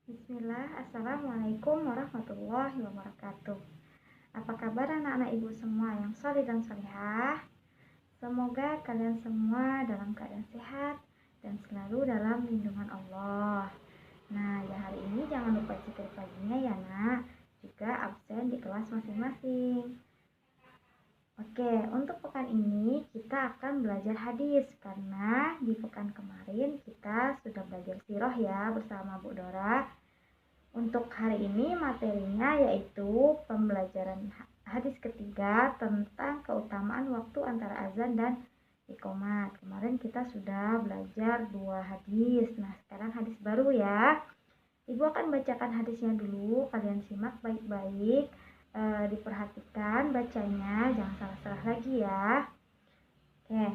Bismillah, Assalamualaikum warahmatullahi wabarakatuh. Apa kabar anak-anak ibu semua yang soleh dan solehah? Semoga kalian semua dalam keadaan sehat dan selalu dalam lindungan Allah. Nah, ya hari ini jangan lupa zikir paginya ya nak, juga absen di kelas masing-masing. Oke, untuk pekan ini kita akan belajar hadis karena di pekan kemarin kita sudah belajar sirah ya bersama Bu Dora. Untuk hari ini materinya yaitu pembelajaran hadis ketiga tentang keutamaan waktu antara azan dan iqomat. Kemarin kita sudah belajar 2 hadis. Nah, sekarang hadis baru ya. Ibu akan bacakan hadisnya dulu, kalian simak baik-baik. Diperhatikan bacanya, jangan salah-salah lagi ya. Oke.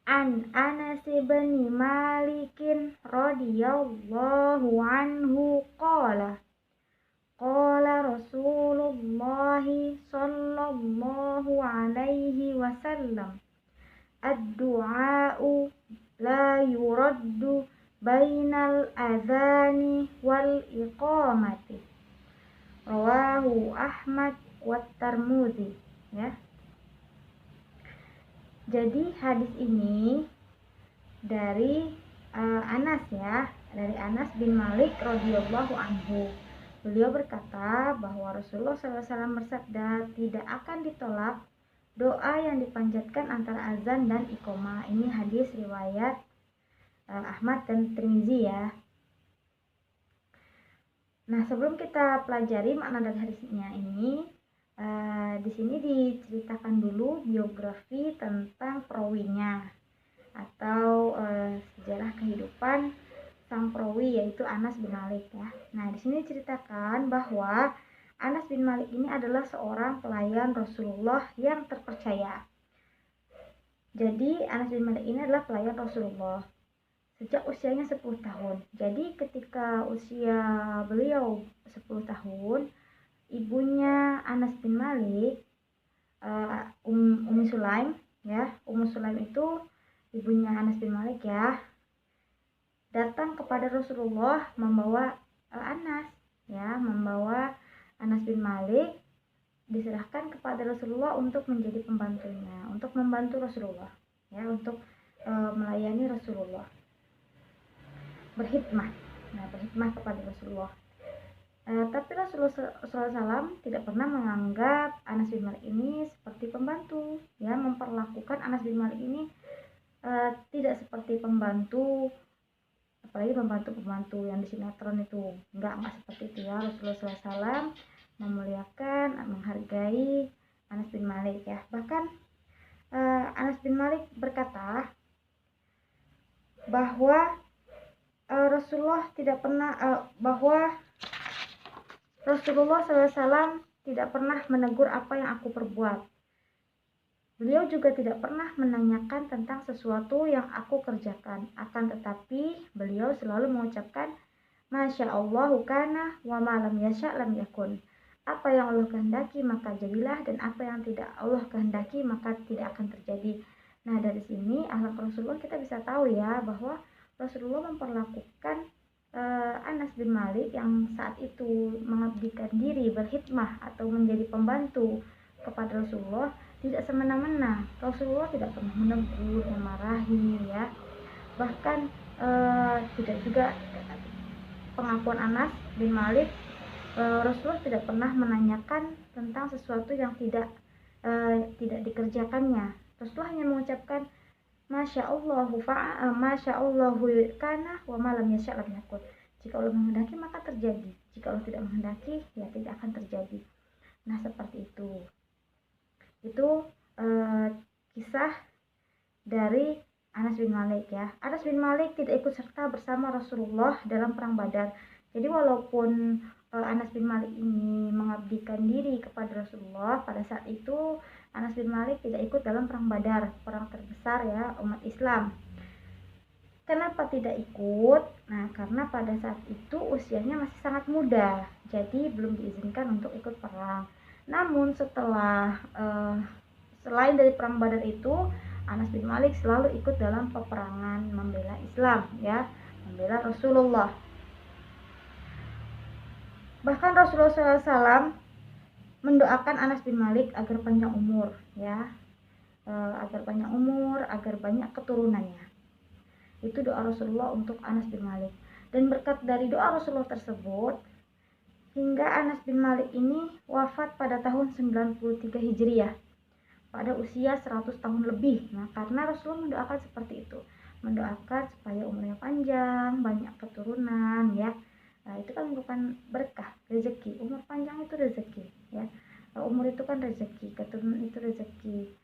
An Anas bin Malikin radhiyallahu anhu qala Rasulullah sallallahu alaihi wasallam ad-du'a'u la yuraddu bainal adhani wal iqamati. Rawahu Ahmad wa Tirmidzi ya. Jadi hadis ini dari Anas ya, dari Anas bin Malik radhiyallahu anhu. Beliau berkata bahwa Rasulullah SAW bersabda, tidak akan ditolak doa yang dipanjatkan antara azan dan iqomah. Ini hadis riwayat Ahmad dan Tirmidzi ya. Nah, sebelum kita pelajari makna dari hadisnya ini, di sini diceritakan dulu biografi tentang perawinya atau sejarah kehidupan sang perawi yaitu Anas bin Malik ya. Nah, di sini diceritakan bahwa Anas bin Malik ini adalah seorang pelayan Rasulullah yang terpercaya. Jadi Anas bin Malik ini adalah pelayan Rasulullah sejak usianya 10 tahun. Jadi ketika usia beliau 10 tahun, ibunya Anas bin Malik, Ummu Sulaim ya. Ummu Sulaim itu ibunya Anas bin Malik ya, datang kepada Rasulullah membawa membawa Anas bin Malik, diserahkan kepada Rasulullah untuk menjadi pembantunya, untuk membantu Rasulullah ya, untuk melayani Rasulullah, berkhidmah kepada Rasulullah. Tapi Rasulullah SAW tidak pernah menganggap Anas bin Malik ini seperti pembantu ya, memperlakukan Anas bin Malik ini tidak seperti pembantu, apalagi pembantu yang di sinetron itu. Enggak seperti itu ya. Rasulullah SAW memuliakan, menghargai Anas bin Malik ya. Bahkan Anas bin Malik berkata bahwa Rasulullah SAW tidak pernah menegur apa yang aku perbuat. Beliau juga tidak pernah menanyakan tentang sesuatu yang aku kerjakan. Akan tetapi beliau selalu mengucapkan Masya Allahu kana wa ma lam yasha' lam yakun. Apa yang Allah kehendaki maka jadilah, dan apa yang tidak Allah kehendaki maka tidak akan terjadi. Nah, dari sini akhlak Rasulullah kita bisa tahu ya bahwa Rasulullah memperlakukan Anas bin Malik yang saat itu mengabdikan diri, berkhidmah atau menjadi pembantu kepada Rasulullah tidak semena-mena. Rasulullah tidak pernah menegur, memarahi ya. Bahkan tidak juga pengakuan Anas bin Malik, Rasulullah tidak pernah menanyakan tentang sesuatu yang tidak dikerjakannya. Rasulullah hanya mengucapkan Masya Allahu kana wa ma lam yasha' lam yakun. Jika Allah menghendaki maka terjadi, jika Allah tidak menghendaki ya tidak akan terjadi. Nah, seperti itu. Itu kisah dari Anas bin Malik ya. Anas bin Malik tidak ikut serta bersama Rasulullah dalam perang Badar. Jadi walaupun Anas bin Malik ini mengabdikan diri kepada Rasulullah, pada saat itu Anas bin Malik tidak ikut dalam perang Badar, perang terbesar ya umat Islam. Kenapa tidak ikut? Nah, karena pada saat itu usianya masih sangat muda, jadi belum diizinkan untuk ikut perang. Namun setelah selain dari perang Badar itu, Anas bin Malik selalu ikut dalam peperangan membela Islam ya, membela Rasulullah. Bahkan Rasulullah SAW mendoakan Anas bin Malik agar panjang umur, ya, agar panjang umur, agar banyak keturunannya. Itu doa Rasulullah untuk Anas bin Malik. Dan berkat dari doa Rasulullah tersebut, hingga Anas bin Malik ini wafat pada tahun 93 Hijriah, pada usia 100 tahun lebih. Nah, karena Rasulullah mendoakan seperti itu, mendoakan supaya umurnya panjang, banyak keturunan, ya. Nah, itu kan merupakan berkah, rezeki. Umur panjang itu rezeki, ya. Umur itu kan rezeki, keturunan itu rezeki.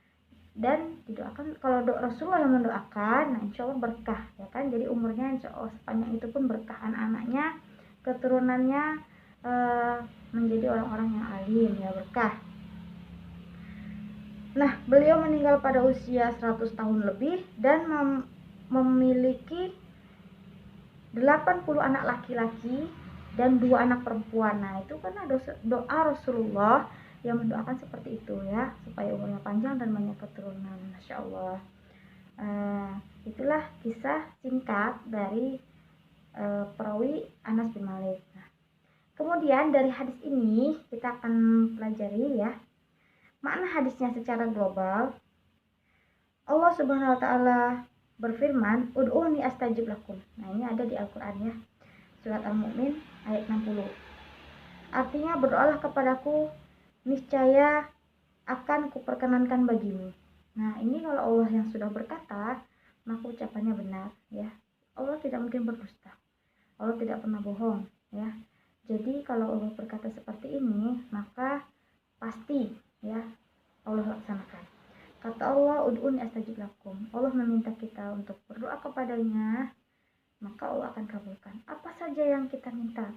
Dan didoakan, kalau Rasulullah yang mendoakan, nah insya Allah berkah, ya kan. Jadi umurnya insya Allah sepanjang itu pun berkah, anak-anaknya, keturunannya menjadi orang-orang yang alim, ya, berkah. Nah, beliau meninggal pada usia 100 tahun lebih dan memiliki 80 anak laki-laki dan 2 anak perempuan. Nah, itu karena doa Rasulullah yang mendoakan seperti itu, ya, supaya umurnya panjang dan banyak keturunan. Masya Allah. Itulah kisah singkat dari perawi Anas bin Malik. Nah, kemudian dari hadis ini kita akan pelajari, ya, makna hadisnya secara global. Allah Subhanahu wa taala berfirman, "Ud'uni astajib lakum." Nah, ini ada di Al-Qur'an, ya. Surat Al-Mu'min ayat 60. Artinya, berdoalah kepadaku, niscaya akan kuperkenankan bagimu. Nah, ini kalau Allah yang sudah berkata, maka ucapannya benar, ya. Allah tidak mungkin berdusta. Allah tidak pernah bohong, ya. Jadi kalau Allah berkata seperti ini, maka pasti, ya, Allah laksanakan. Kata Allah, ud'uni astajib lakum. Allah meminta kita untuk berdoa kepadanya, maka Allah akan kabulkan. Apa saja yang kita minta,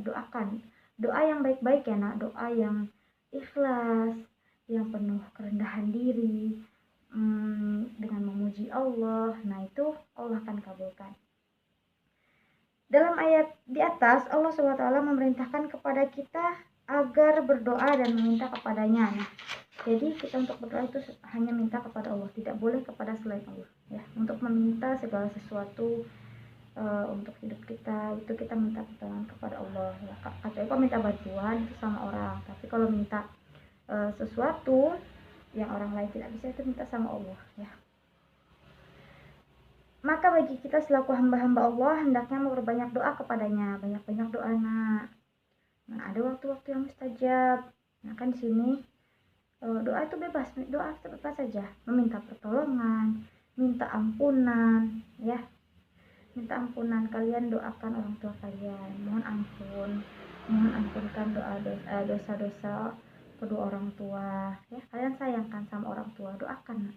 doakan. Doa yang baik-baik, ya nak. Doa yang ikhlas, yang penuh kerendahan diri, dengan memuji Allah. Nah, itu Allah akan kabulkan. Dalam ayat di atas, Allah SWT memerintahkan kepada kita agar berdoa dan meminta kepadanya. Nah, jadi kita untuk berdoa itu hanya minta kepada Allah, tidak boleh kepada selain Allah, ya. Untuk meminta segala sesuatu untuk hidup kita, itu kita minta pertolongan kepada Allah, ya. Kecuali kalau minta bantuan itu sama orang, tapi kalau minta sesuatu yang orang lain tidak bisa, itu minta sama Allah, ya. Maka bagi kita selaku hamba-hamba Allah, hendaknya memperbanyak doa kepadanya, banyak-banyak doa, nak. Nah, ada waktu-waktu yang mustajab. Nah, kan di sini doa itu bebas, doa itu bebas saja, meminta pertolongan, minta ampunan, ya. Minta ampunan, kalian doakan orang tua kalian, mohon ampun, mohon ampunkan dosa-dosa kedua orang tua, ya. Kalian sayangkan sama orang tua, doakan.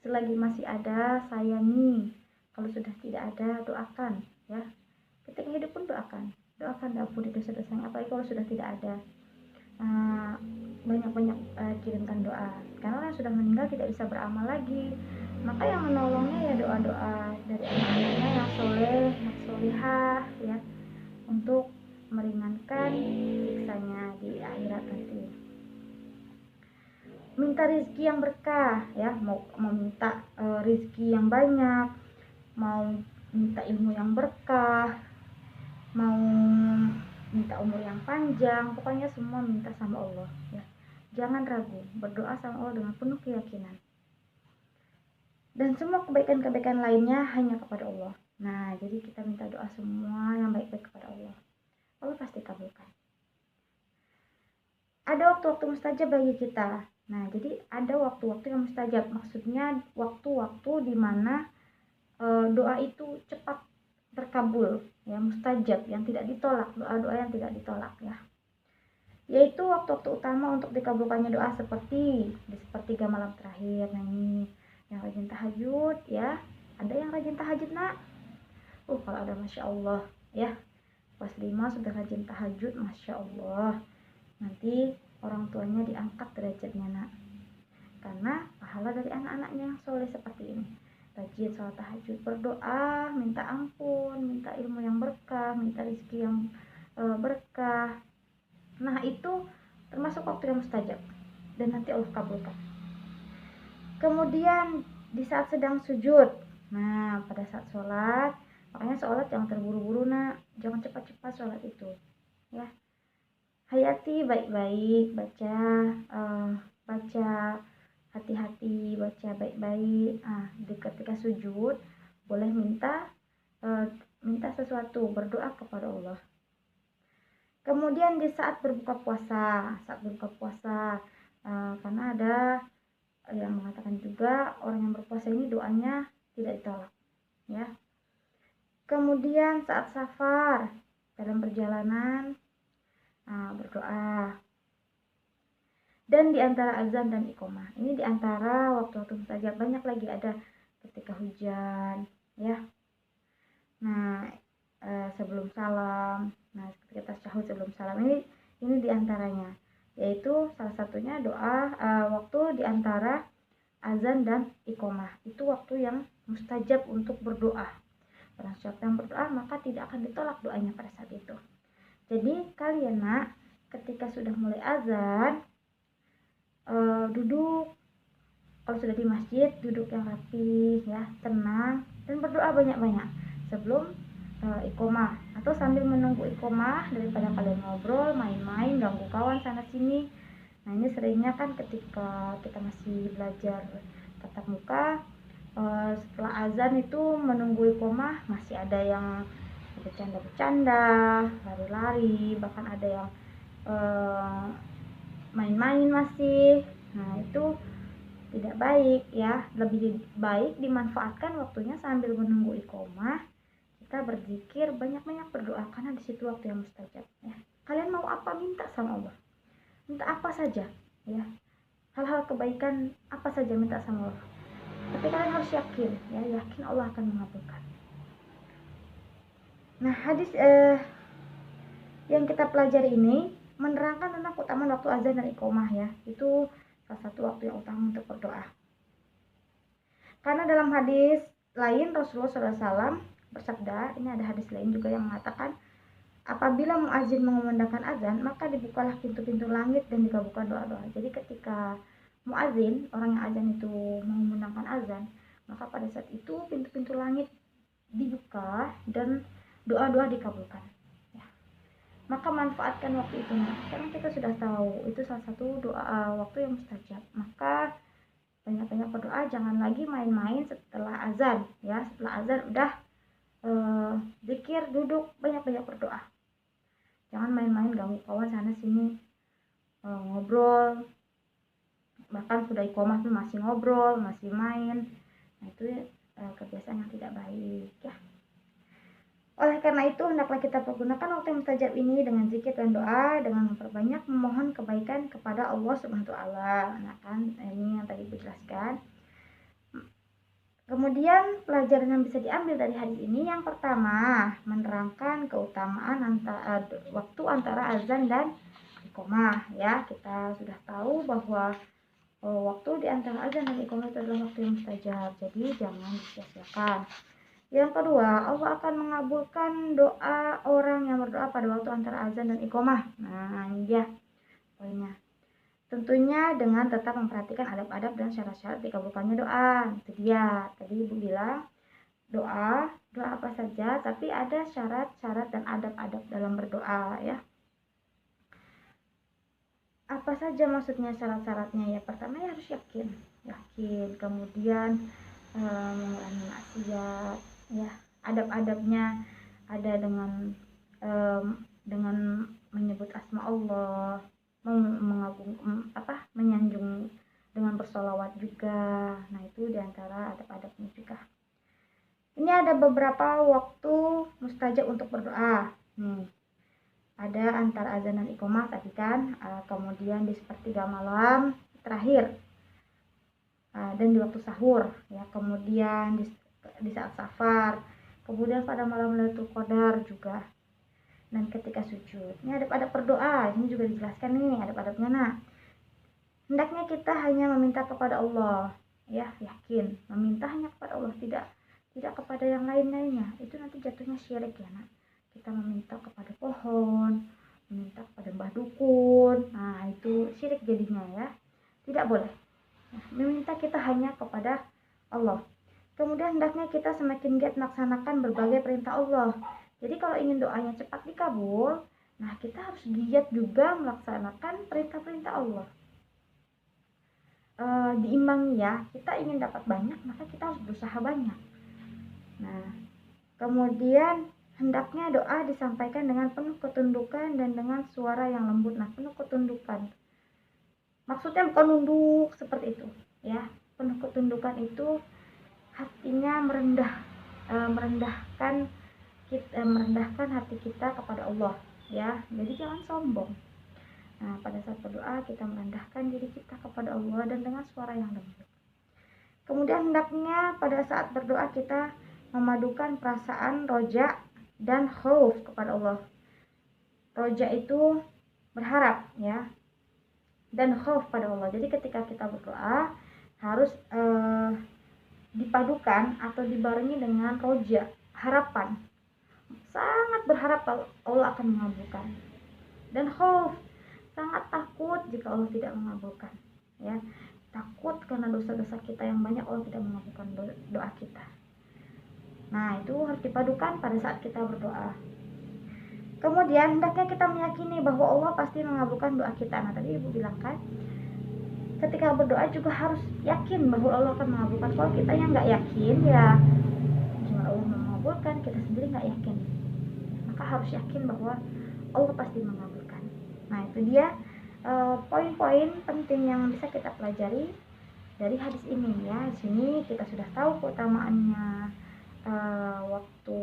Selagi masih ada, sayangi. Kalau sudah tidak ada, doakan, ya. Ketika hidup pun doakan ampuni dosa-dosanya, apalagi kalau sudah tidak ada. Banyak-banyak kirimkan doa, karena orang yang sudah meninggal tidak bisa beramal lagi, maka yang menolongnya ya doa-doa dari anak-anaknya yang soleh, yang solihah, ya, untuk meringankan siksanya di akhirat nanti. Minta rezeki yang berkah, ya, mau minta rezeki yang banyak, mau minta ilmu yang berkah, mau minta umur yang panjang, pokoknya semua minta sama Allah, ya. Jangan ragu, berdoa sama Allah dengan penuh keyakinan. Dan semua kebaikan-kebaikan lainnya hanya kepada Allah. Nah, jadi kita minta doa semua yang baik-baik kepada Allah. Allah pasti kabulkan. Ada waktu-waktu mustajab bagi kita. Nah, jadi ada waktu-waktu yang mustajab. Maksudnya waktu-waktu di mana doa itu cepat terkabul, ya, mustajab, yang tidak ditolak, doa-doa yang tidak ditolak, ya. Yaitu waktu-waktu utama untuk dikabulkannya doa seperti di sepertiga malam terakhir. Nah, ini yang rajin tahajud, ya. Ada yang rajin tahajud, nak. Kalau ada, masya Allah, ya. Pas 5 sudah rajin tahajud, masya Allah. Nanti orang tuanya diangkat derajatnya, nak. Karena pahala dari anak-anaknya yang soleh seperti ini. Rajin sholat tahajud, berdoa, minta ampun, minta ilmu yang berkah, minta rezeki yang berkah. Nah, itu termasuk waktu yang mustajab dan nanti Allah kabulkan. Kemudian di saat sedang sujud, nah, pada saat sholat, makanya sholat jangan terburu-buru, nak. Jangan cepat-cepat sholat itu, ya. Hayati baik-baik, baca hati-hati, baca baik-baik. Ketika sujud boleh minta sesuatu, berdoa kepada Allah. Kemudian di saat berbuka puasa, karena ada yang mengatakan juga orang yang berpuasa ini doanya tidak ditolak, ya. Kemudian saat safar, dalam perjalanan, berdoa. Dan di antara azan dan iqomah, ini di antara waktu-waktu mustajab. Banyak lagi, ada ketika hujan, ya. Nah, sebelum salam, ketika tasyahud sebelum salam, ini di antaranya, yaitu salah satunya doa waktu di antara azan dan iqomah. Itu waktu yang mustajab untuk berdoa. Barang siapa yang berdoa, maka tidak akan ditolak doanya pada saat itu. Jadi kalian nak, ketika sudah mulai azan, duduk. Kalau sudah di masjid, duduk yang rapi, ya, tenang, dan berdoa banyak-banyak sebelum iqomah, atau sambil menunggu iqomah, daripada kalian ngobrol, main-main, ganggu kawan sana sini. Nah, ini seringnya kan ketika kita masih belajar tatap muka, setelah azan itu menunggu iqomah, masih ada yang bercanda-bercanda, lari-lari, bahkan ada yang main-main masih. Nah, itu tidak baik, ya. Lebih baik dimanfaatkan waktunya sambil menunggu iqomah, kita berzikir, banyak-banyak berdoa, karena di situ waktu yang mustajab, ya. Kalian mau apa, minta sama Allah, minta apa saja, ya, hal-hal kebaikan apa saja minta sama Allah. Tapi kalian harus yakin, ya, yakin Allah akan mengabulkan. Nah, hadis yang kita pelajari ini menerangkan tentang keutamaan waktu azan dan iqomah, ya. Itu salah satu waktu yang utama untuk berdoa. Karena dalam hadis lain Rasulullah SAW bersabda, ini ada hadis lain juga yang mengatakan, apabila muazin mengumandangkan azan, maka dibukalah pintu-pintu langit dan dikabulkan doa-doa. Jadi ketika muazin, orang yang azan itu mengumandangkan azan, maka pada saat itu pintu-pintu langit dibuka dan doa-doa dikabulkan, ya. Maka manfaatkan waktu itu. Sekarang kita sudah tahu itu salah satu doa waktu yang mustajab. Maka banyak-banyak berdoa, jangan lagi main-main setelah azan, ya. Setelah azan udah zikir, duduk, banyak-banyak berdoa. Jangan main-main ganggu kawan sana sini, ngobrol, bahkan sudah iqomah pun masih ngobrol, masih main. Nah, itu kebiasaan yang tidak baik, ya. Oleh karena itu, hendaklah kita pergunakan waktu yang mustajab ini dengan zikir dan doa, dengan memperbanyak memohon kebaikan kepada Allah Subhanahu wa taala. Nah, kan ini yang tadi dijelaskan. Kemudian pelajaran yang bisa diambil dari hadis ini, yang pertama, menerangkan keutamaan waktu antara azan dan iqomah, ya. Kita sudah tahu bahwa waktu di antara azan dan iqomah itu adalah waktu yang mustajab, jadi jangan disia-siakan. Yang kedua, Allah akan mengabulkan doa orang yang berdoa pada waktu antara azan dan iqomah. Nah, ini dia poinnya. Tentunya dengan tetap memperhatikan adab-adab dan syarat-syarat dikabulkannya doa. Itu dia. Tadi Ibu bilang doa apa saja, tapi ada syarat-syarat dan adab-adab dalam berdoa, ya. Apa saja maksudnya syarat-syaratnya? Ya, pertama ya harus yakin. Kemudian mengurangi maksiat, ya. Adab-adabnya ada dengan menyebut asma Allah, menyanjung dengan bersolawat juga. Nah, itu diantara adab-adabnya juga. Ini ada beberapa waktu mustajab untuk berdoa. Ada antara azan dan iqomah tadi kan, kemudian di sepertiga malam terakhir, dan di waktu sahur, ya. Kemudian di saat safar, kemudian pada malam Lailatul Qadar juga, dan ketika sujud. Ini adab-adab berdoa, ini juga dijelaskan nih adab-adabnya. Nah, hendaknya kita hanya meminta kepada Allah, ya, yakin meminta hanya kepada Allah, tidak kepada yang lain-lainnya. Itu nanti jatuhnya syirik, ya nak. Kita meminta kepada pohon, meminta kepada mbah dukun, nah itu syirik jadinya, ya. Tidak boleh. Nah, meminta kita hanya kepada Allah. Kemudian hendaknya kita semakin giat melaksanakan berbagai perintah Allah. Jadi kalau ingin doanya cepat dikabul, Nah, kita harus giat juga melaksanakan perintah-perintah Allah. Diimbangi ya, kita ingin dapat banyak, maka kita harus berusaha banyak. Nah, kemudian hendaknya doa disampaikan dengan penuh ketundukan dan dengan suara yang lembut. Nah, penuh ketundukan maksudnya bukan nunduk seperti itu ya. Penuh ketundukan itu hatinya merendahkan hati kita kepada Allah ya. Jadi jangan sombong. Nah, pada saat berdoa kita merendahkan diri kita kepada Allah dan dengan suara yang lembut. Kemudian hendaknya pada saat berdoa kita memadukan perasaan roja dan khauf kepada Allah. Roja itu berharap ya, dan khauf pada Allah. Jadi ketika kita berdoa harus dipadukan atau dibarengi dengan roja, harapan. Sangat berharap Allah akan mengabulkan. Dan khauf, sangat takut jika Allah tidak mengabulkan ya. Takut karena dosa-dosa kita yang banyak Allah tidak mengabulkan doa kita. Nah, itu harus dipadukan pada saat kita berdoa. Kemudian hendaknya kita meyakini bahwa Allah pasti mengabulkan doa kita. Nah, tadi Ibu bilang kan, ketika berdoa juga harus yakin bahwa Allah akan mengabulkan. Kalau kita yang nggak yakin, ya gimana Allah mengabulkan, kita sendiri nggak yakin. Maka harus yakin bahwa Allah pasti mengabulkan. Nah, itu dia poin-poin penting yang bisa kita pelajari dari hadis ini ya. Di sini kita sudah tahu keutamaannya waktu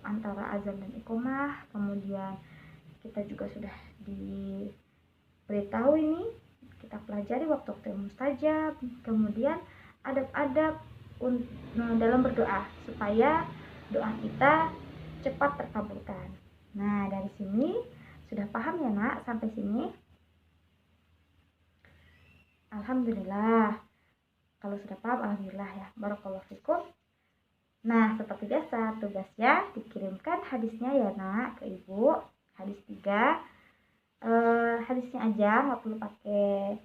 antara azan dan iqomah. Kemudian kita juga sudah diberitahu ini, kita pelajari waktu-waktu yang mustajab. Kemudian adab-adab dalam berdoa supaya doa kita cepat terkabulkan. Nah, dari sini sudah paham ya nak sampai sini? Alhamdulillah. Kalau sudah paham, alhamdulillah ya. Barakallahu fikum. Nah, seperti biasa tugasnya dikirimkan hadisnya ya nak ke Ibu. Hadis 3. Hadisnya aja, nggak perlu pakai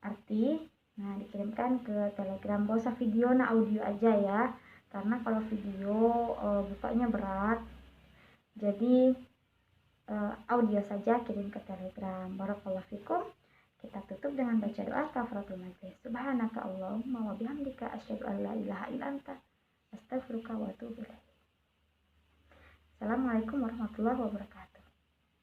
arti. Nah, dikirimkan ke Telegram. Gak usah video, nah audio aja ya. Karena kalau video bukanya berat. Jadi audio saja kirim ke Telegram. Barakallahu fikum. Kita tutup dengan baca doa kafaratul majlis. Subhanaka Allahumma wa bihamdika asyhadu an la ilaha illa anta astaghfiruka wa atubu ilaik. Assalamualaikum warahmatullahi wabarakatuh.